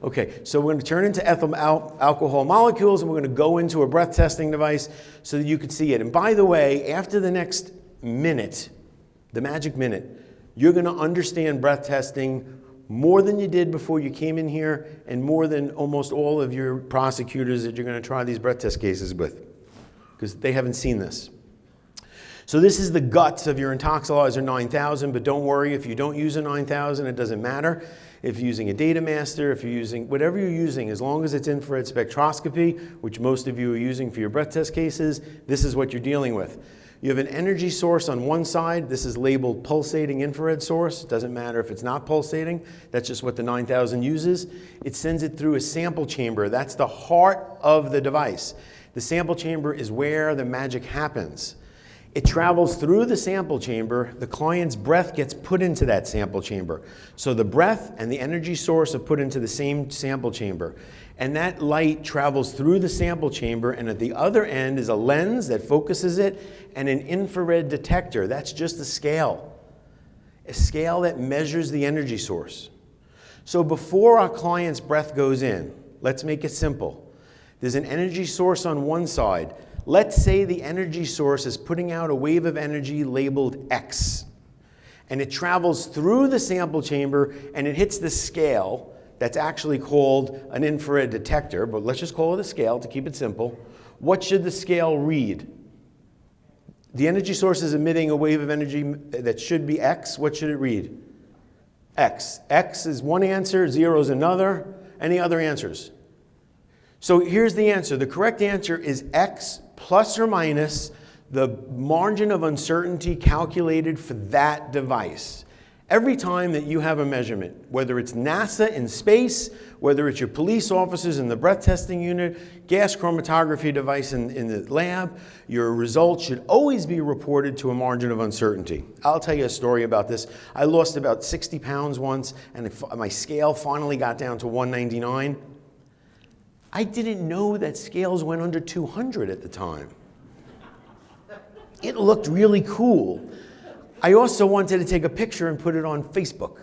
Okay, so we're going to turn into ethyl alcohol molecules, and we're going to go into a breath testing device so that you can see it. And by the way, after the next minute, the magic minute, you're going to understand breath testing more than you did before you came in here, and more than almost all of your prosecutors that you're going to try these breath test cases with, because they haven't seen this. So this is the guts of your Intoxilyzer 9000, but don't worry, if you don't use a 9000, it doesn't matter. If you're using a data master, if you're using whatever you're using, as long as it's infrared spectroscopy, which most of you are using for your breath test cases, this is what you're dealing with. You have an energy source on one side. This is labeled pulsating infrared source. It doesn't matter if it's not pulsating. That's just what the 9000 uses. It sends it through a sample chamber. That's the heart of the device. The sample chamber is where the magic happens. It travels through the sample chamber. The client's breath gets put into that sample chamber. So the breath and the energy source are put into the same sample chamber. And that light travels through the sample chamber, and at the other end is a lens that focuses it and an infrared detector. That's just a scale that measures the energy source. So before our client's breath goes in, let's make it simple. There's an energy source on one side. Let's say the energy source is putting out a wave of energy labeled X, and it travels through the sample chamber and it hits the scale that's actually called an infrared detector, but let's just call it a scale to keep it simple. What should the scale read? The energy source is emitting a wave of energy that should be X. What should it read? X. X is one answer, 0 is another. Any other answers? So here's the answer. The correct answer is X plus or minus the margin of uncertainty calculated for that device. Every time that you have a measurement, whether it's NASA in space, whether it's your police officers in the breath testing unit, gas chromatography device in the lab, your results should always be reported to a margin of uncertainty. I'll tell you a story about this. I lost about 60 pounds once, and my scale finally got down to 199. I didn't know that scales went under 200 at the time. It looked really cool. I also wanted to take a picture and put it on Facebook.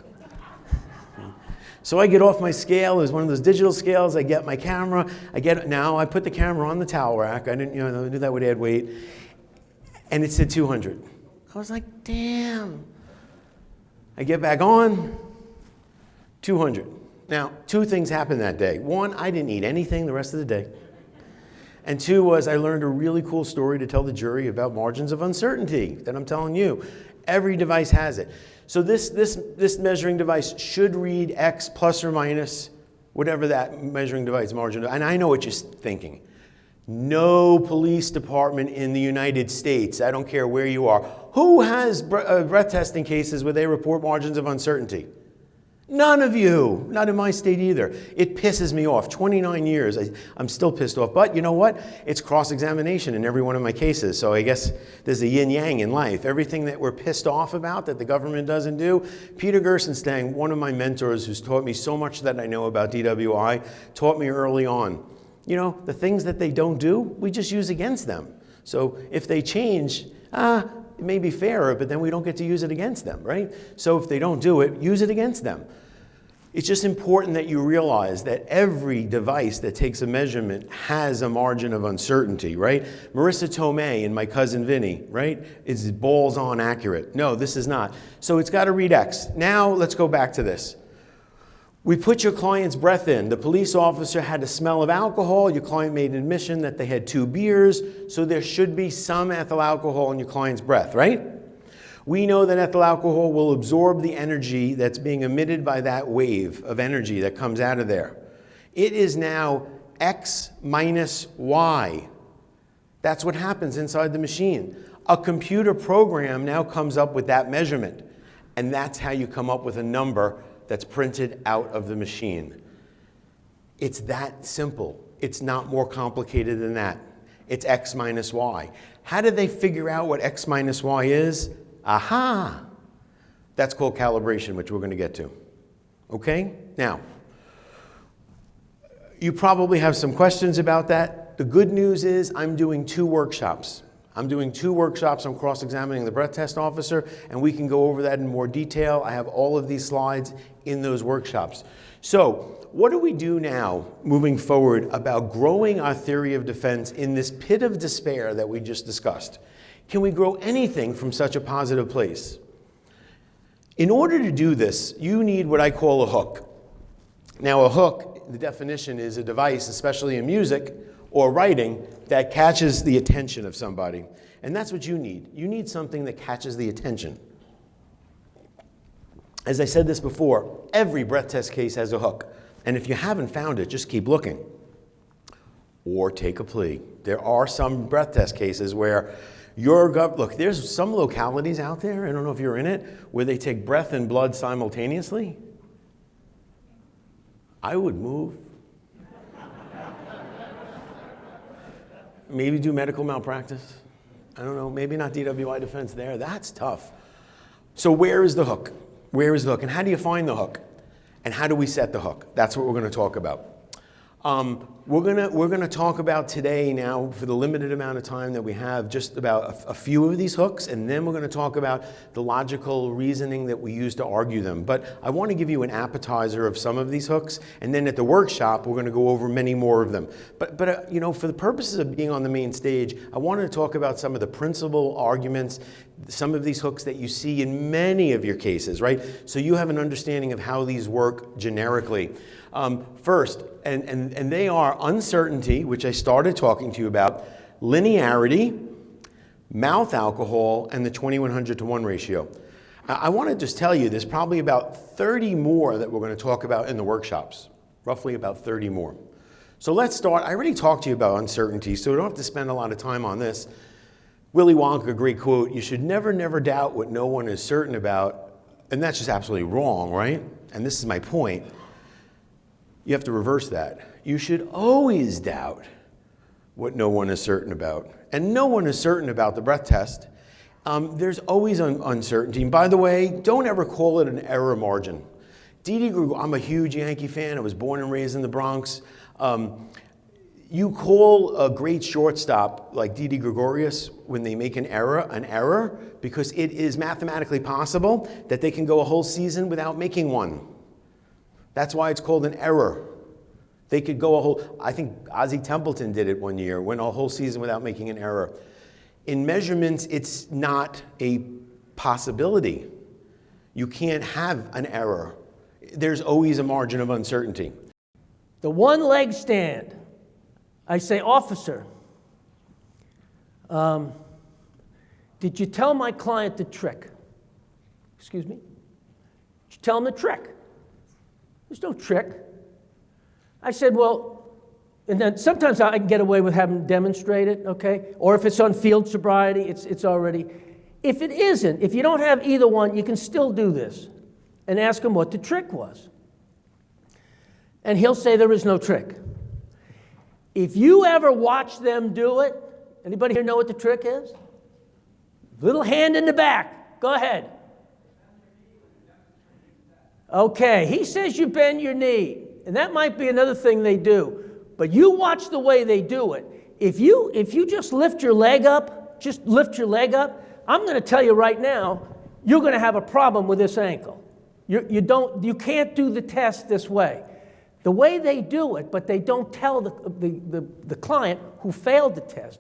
So I get off my scale. It was one of those digital scales. I get my camera. Now I put the camera on the towel rack. I didn't, do that would add weight. And it said 200. I was like, damn. I get back on, 200. Now, two things happened that day. One, I didn't eat anything the rest of the day. And two was I learned a really cool story to tell the jury about margins of uncertainty that I'm telling you. Every device has it. So this measuring device should read X plus or minus whatever that measuring device margin. And I know what you're thinking. No police department in the United States, I don't care where you are, who has breath testing cases where they report margins of uncertainty? None of you. Not in my state either. It pisses me off. 29 years, I'm still pissed off. But you know what? It's cross-examination in every one of my cases. So I guess there's a yin-yang in life. Everything that we're pissed off about that the government doesn't do. Peter Gerstenstang, one of my mentors who's taught me so much that I know about DWI, taught me early on. The things that they don't do, we just use against them. So if they change, it may be fairer, but then we don't get to use it against them, right? So if they don't do it, use it against them. It's just important that you realize that every device that takes a measurement has a margin of uncertainty, right? Marissa Tomei and my cousin Vinny, right? It's balls on accurate. No, this is not. So it's got to read X. Now let's go back to this. We put your client's breath in. The police officer had a smell of alcohol. Your client made an admission that they had 2 beers, so there should be some ethyl alcohol in your client's breath, right? We know that ethyl alcohol will absorb the energy that's being emitted by that wave of energy that comes out of there. It is now X minus Y. That's what happens inside the machine. A computer program now comes up with that measurement, and that's how you come up with a number that's printed out of the machine. It's that simple. It's not more complicated than that. It's X minus Y. How did they figure out what X minus Y is? Aha! That's called calibration, which we're going to get to. Okay? Now, you probably have some questions about that. The good news is I'm doing 2 workshops. I'm doing 2 workshops on cross-examining the breath test officer, and we can go over that in more detail. I have all of these slides in those workshops. So what do we do now, moving forward, about growing our theory of defense in this pit of despair that we just discussed? Can we grow anything from such a positive place? In order to do this, you need what I call a hook. Now, a hook, the definition is a device, especially in music or writing, that catches the attention of somebody. And that's what you need. You need something that catches the attention. As I said this before, every breath test case has a hook. And if you haven't found it, just keep looking. Or take a plea. There are some breath test cases where look, there's some localities out there, I don't know if you're in it, where they take breath and blood simultaneously. I would move. Maybe do medical malpractice. I don't know, maybe not DWI defense there. That's tough. So where is the hook? Where is the hook? And how do you find the hook? And how do we set the hook? That's what we're going to talk about. We're gonna talk about today now, for the limited amount of time that we have, just about a few of these hooks, and then we're going to talk about the logical reasoning that we use to argue them. But I want to give you an appetizer of some of these hooks, and then at the workshop we're going to go over many more of them. But you know, for the purposes of being on the main stage, I wanted to talk about some of the principal arguments, some of these hooks that you see in many of your cases, right? So you have an understanding of how these work generically. First, and they are uncertainty, which I started talking to you about, linearity, mouth alcohol, and the 2100 to 1 ratio. I want to just tell you, there's probably about 30 more that we're going to talk about in the workshops, roughly about 30 more. So let's start. I already talked to you about uncertainty, so we don't have to spend a lot of time on this. Willy Wonka, great quote, "You should never, never doubt what no one is certain about," and that's just absolutely wrong, right? And this is my point. You have to reverse that. You should always doubt what no one is certain about. And no one is certain about the breath test. There's always uncertainty. And by the way, don't ever call it an error margin. I'm a huge Yankee fan. I was born and raised in the Bronx. You call a great shortstop like Didi Gregorius when they make an error, because it is mathematically possible that they can go a whole season without making one. That's why it's called an error. They could go I think Ozzie Templeton did it one year, went a whole season without making an error. In measurements, it's not a possibility. You can't have an error. There's always a margin of uncertainty. The one-leg stand. I say, "Officer, did you tell my client the trick?" Excuse me? Did you tell him the trick? There's no trick. I said, well, and then sometimes I can get away with having them demonstrate it, okay? Or if it's on field sobriety, it's already. If it isn't, if you don't have either one, you can still do this and ask him what the trick was. And he'll say there is no trick. If you ever watch them do it, anybody here know what the trick is? Little hand in the back. Go ahead. Okay, he says you bend your knee, and that might be another thing they do. But you watch the way they do it. If you just lift your leg up, I'm going to tell you right now, you're going to have a problem with this ankle. You can't do the test this way. The way they do it, but they don't tell the client who failed the test,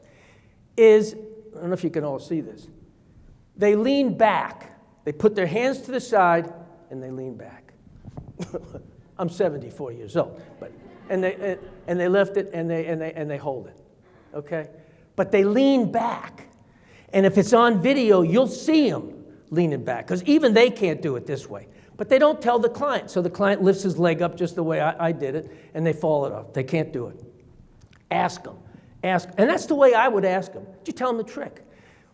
is, I don't know if you can all see this, they lean back. They put their hands to the side, and they lean back. I'm 74 years old, and they lift it and they hold it, okay? But they lean back, and if it's on video, you'll see them leaning back, because even they can't do it this way. But they don't tell the client, so the client lifts his leg up just the way I did it, and they fall it off. They can't do it. Ask them, and that's the way I would ask them. Did you tell them the trick?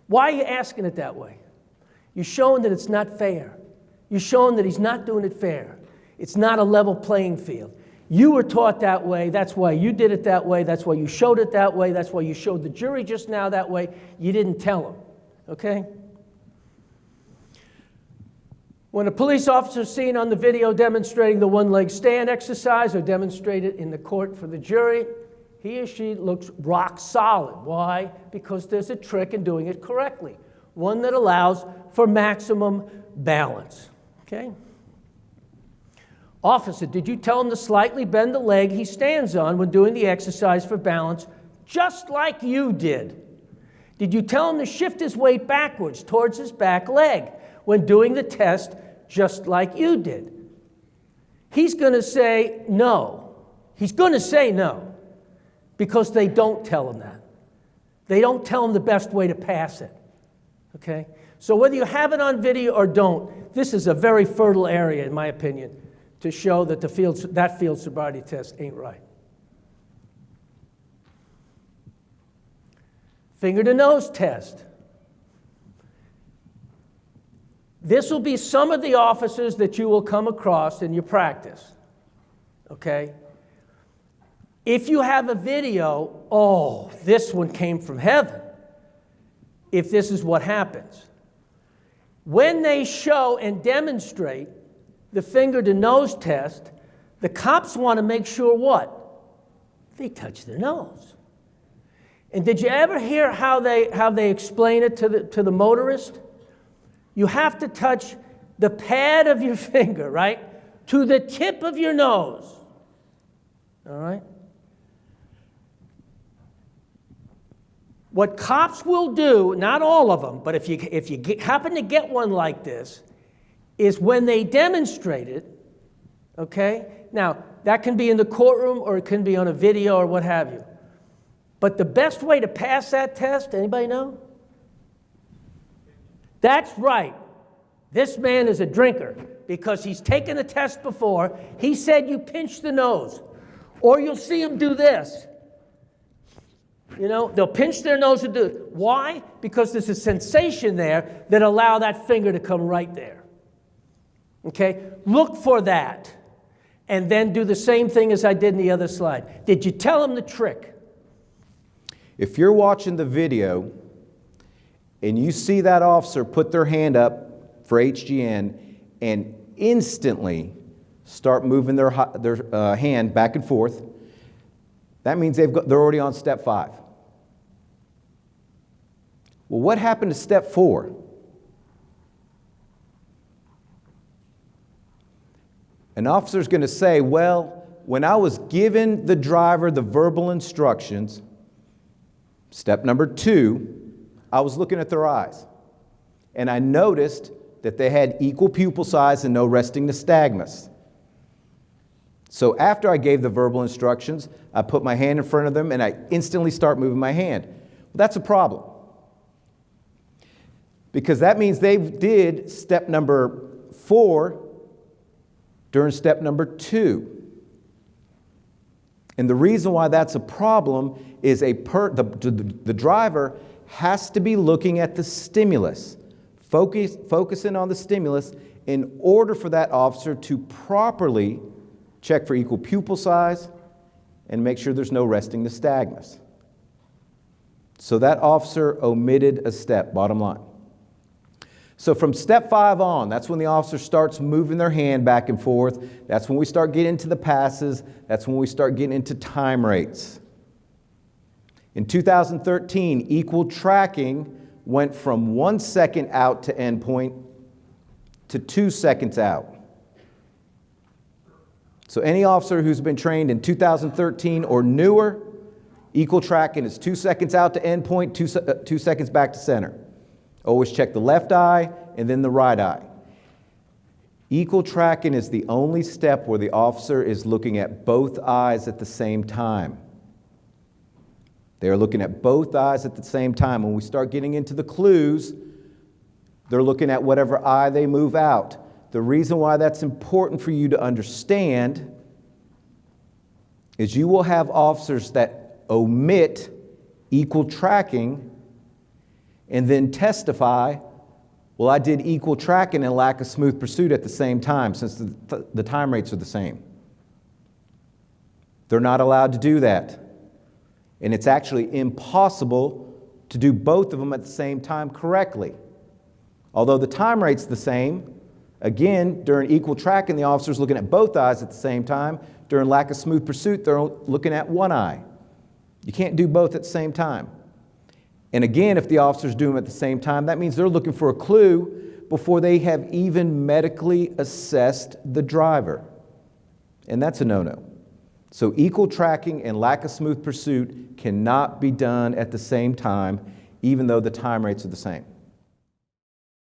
Why are you asking it that way? You're showing that it's not fair. You're showing that he's not doing it fair. It's not a level playing field. You were taught that way. That's why you did it that way. That's why you showed it that way. That's why you showed the jury just now that way. You didn't tell them, okay? When a police officer is seen on the video demonstrating the one-leg stand exercise or demonstrated in the court for the jury, he or she looks rock solid. Why? Because there's a trick in doing it correctly, one that allows for maximum balance. Okay? Officer, did you tell him to slightly bend the leg he stands on when doing the exercise for balance, just like you did? Did you tell him to shift his weight backwards towards his back leg when doing the test, just like you did? He's going to say no. He's going to say no because they don't tell him that. They don't tell him the best way to pass it. Okay? So whether you have it on video or don't, this is a very fertile area, in my opinion, to show that that field sobriety test ain't right. Finger to nose test. This will be some of the officers that you will come across in your practice. Okay? If you have a video, oh, this one came from heaven, if this is what happens. When they show and demonstrate the finger to nose test, the cops want to make sure what? They touch their nose. And did you ever hear how they explain it to the motorist? You have to touch the pad of your finger, right, to the tip of your nose. All right? What cops will do, not all of them, but if you happen to get one like this, is when they demonstrate it, okay? Now, that can be in the courtroom or it can be on a video or what have you. But the best way to pass that test, anybody know? That's right. This man is a drinker because he's taken the test before. He said you pinch the nose, or you'll see him do this. You know, they'll pinch their nose and do it. Why? Because there's a sensation there that allow that finger to come right there. Okay? Look for that. And then do the same thing as I did in the other slide. Did you tell him the trick? If you're watching the video and you see that officer put their hand up for HGN and instantly start moving their hand back and forth, that means they're already on step 5. Well, what happened to step 4? An officer's going to say, well, when I was giving the driver the verbal instructions, step number 2, I was looking at their eyes. And I noticed that they had equal pupil size and no resting nystagmus. So after I gave the verbal instructions, I put my hand in front of them and I instantly start moving my hand. Well, that's a problem. Because that means they did step number 4 during step number 2. And the reason why that's a problem is the driver has to be looking at the stimulus, focusing on the stimulus in order for that officer to properly check for equal pupil size and make sure there's no resting nystagmus. So that officer omitted a step, bottom line. So from step 5 on, that's when the officer starts moving their hand back and forth. That's when we start getting into the passes. That's when we start getting into time rates. In 2013, equal tracking went from 1 second out to endpoint to 2 seconds out. So any officer who's been trained in 2013 or newer, equal tracking is 2 seconds out to endpoint, 2 seconds back to center. Always check the left eye and then the right eye. Equal tracking is the only step where the officer is looking at both eyes at the same time. They are looking at both eyes at the same time. When we start getting into the clues, they're looking at whatever eye they move out. The reason why that's important for you to understand is you will have officers that omit equal tracking and then testify, well, I did equal tracking and lack of smooth pursuit at the same time, since the time rates are the same. They're not allowed to do that. And it's actually impossible to do both of them at the same time correctly. Although the time rate's the same, again, during equal tracking, the officer's looking at both eyes at the same time. During lack of smooth pursuit, they're looking at one eye. You can't do both at the same time. And again, if the officers do them at the same time, that means they're looking for a clue before they have even medically assessed the driver. And that's a no-no. So equal tracking and lack of smooth pursuit cannot be done at the same time, even though the time rates are the same.